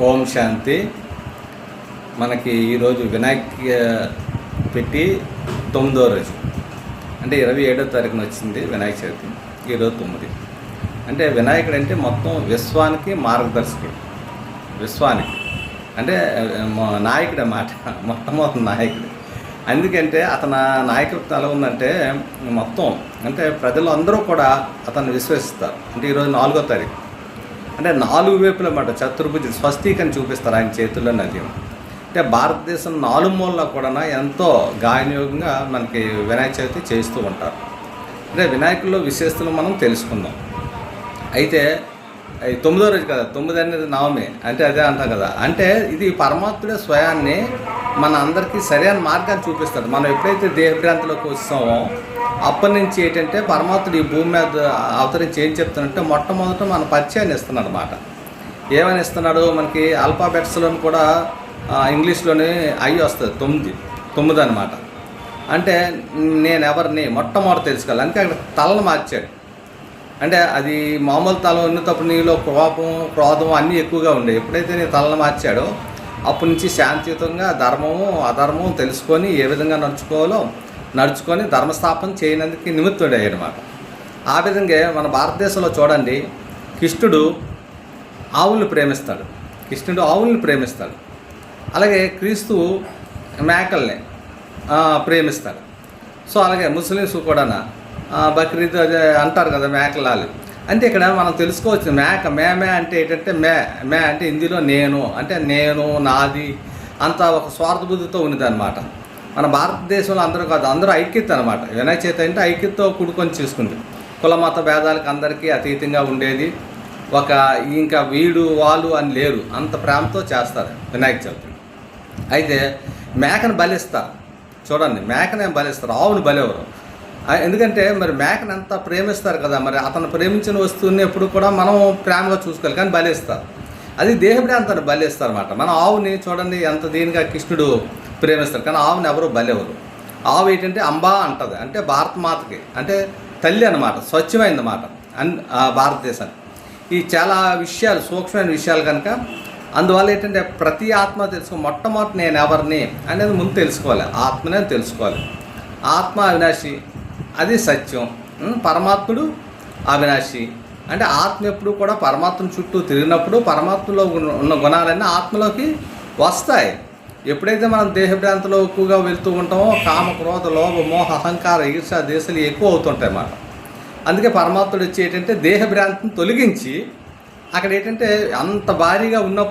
ఓం శాంతి. మనకి ఈరోజు వినాయక పెట్టి 9వ రోజు, అంటే 27వ తారీఖున వచ్చింది వినాయక చవితి. ఈరోజు 9. అంటే వినాయకుడు అంటే మొత్తం విశ్వానికి మార్గదర్శకుడు. విశ్వానికి అంటే నాయకుడు అన్నమాట, మొట్టమొదటి నాయకుడు. ఎందుకంటే అతని నాయకత్వం ఎలా ఉందంటే మొత్తం అంటే ప్రజలు అందరూ కూడా అతన్ని విశ్వసిస్తారు. అంటే ఈరోజు 4వ తారీఖు, అంటే 4 వైపుల మాట చతుర్భుజ స్వస్తికని చూపిస్తారు ఆయన చేతుల్లో నది. అంటే భారతదేశం 4 మూలలో కూడా ఎంతో గాయనయోగంగా మనకి వినాయక చవితి చేస్తూ ఉంటారు. అంటే వినాయకుల్లో విశేషతలు మనం తెలుసుకుందాం. అయితే 9వ రోజు కదా, 9 అనేది నవమి, అంటే అదే అంటాం కదా. అంటే ఇది పరమాత్ముడే స్వయాన్ని మన అందరికీ సరైన మార్గాన్ని చూపిస్తాడు. మనం ఎప్పుడైతే దేహభ్రాంతిలోకి వస్తామో అప్పటి నుంచి ఏంటంటే పరమాత్ముడు ఈ భూమి మీద అవతరించి ఏం చెప్తానంటే మొట్టమొదట మన పరిచయాన్ని ఇస్తున్నాడు అన్నమాట. ఏమని ఇస్తున్నాడు? మనకి ఆల్ఫాబెట్స్లోని కూడా ఇంగ్లీష్లోని ఐ వస్తుంది, 9 అనమాట. అంటే నేను ఎవరిని మొట్టమొదటి తెలుసుకోవాలి. అందుకే అక్కడ తలను మార్చాడు. అంటే అది మామూలు తల ఉన్నప్పుడు నీలో కోపం క్రోధం అన్నీ ఎక్కువగా ఉండేవి. ఎప్పుడైతే నీ తలను మార్చాడో అప్పటి నుంచి శాంతియుతంగా ధర్మము అధర్మం తెలుసుకొని ఏ విధంగా నడుచుకొని ధర్మస్థాపన చేయనందుకు నిమిత్తుడే అన్నమాట. ఆ విధంగా మన భారతదేశంలో చూడండి, కృష్ణుడు ఆవుల్ని ప్రేమిస్తాడు. అలాగే క్రీస్తు మేకల్ని ప్రేమిస్తాడు. సో అలాగే ముస్లిమ్స్ కూడా బక్రీద్ అదే అంటారు కదా, మేకలాలు. అంటే ఇక్కడ మనం తెలుసుకోవచ్చు, మేమే అంటే ఏంటంటే మే అంటే హిందీలో నేను, అంటే నేను నాది అంత ఒక స్వార్థ బుద్ధితో ఉన్నదన్నమాట. మన భారతదేశంలో అందరూ కాదు, అందరూ ఐక్యత అనమాట. వినాయక చవితి అంటే ఐక్యతతో కూడుకొని చేసుకుంది. కుల మత భేదాలకు అందరికీ అతీతంగా ఉండేది. ఇంకా వీడు వాళ్ళు అని లేరు, అంత ప్రేమతో చేస్తారు వినాయక చవితి. అయితే మేకను బలిస్తారు. చూడండి, మేకనే బలిస్తారు, ఆవును బలివరు. ఎందుకంటే మరి మేకను ఎంత ప్రేమిస్తారు కదా, మరి అతను ప్రేమించిన వస్తువుని ఎప్పుడు కూడా మనం ప్రేమగా చూసుకోవాలి, కానీ బలిస్తారు. అది దేహభ్రాంతాన్ని బలిస్తారు అన్నమాట. మన ఆవుని చూడండి ఎంత దీనిగా కృష్ణుడు ప్రేమిస్తారు, కానీ ఆవుని ఎవరు బలెవరు. ఆవు ఏంటంటే అంబా అంటది, అంటే భారత మాతకి అంటే తల్లి అన్నమాట, స్వచ్ఛమైందన్నమాట భారతదేశానికి. ఈ చాలా విషయాలు సూక్ష్మమైన విషయాలు కనుక అందువల్ల ఏంటంటే ప్రతి ఆత్మ మొట్టమొదటి నేను ఎవరిని అనేది ముందు తెలుసుకోవాలి. ఆత్మనే తెలుసుకోవాలి. ఆత్మ అవినాశి, అది సత్యం. పరమాత్ముడు అవినాశి. అంటే ఆత్మ ఎప్పుడు కూడా పరమాత్మ చుట్టూ తిరిగినప్పుడు పరమాత్మలో ఉన్న గుణాలన్నీ ఆత్మలోకి వస్తాయి. ఎప్పుడైతే మనం దేహభ్రాంతిలో ఎక్కువగా వెళ్తూ ఉంటామో కామ క్రోధ లోభ మోహ అహంకార ఈర్ష దేశాలు ఎక్కువ అవుతుంటాయి అన్నమాట. అందుకే పరమాత్ముడు వచ్చి ఏంటంటే దేహభ్రాంతిని తొలగించి అక్కడ ఏంటంటే అంత భారీగా ఉన్నప్పుడు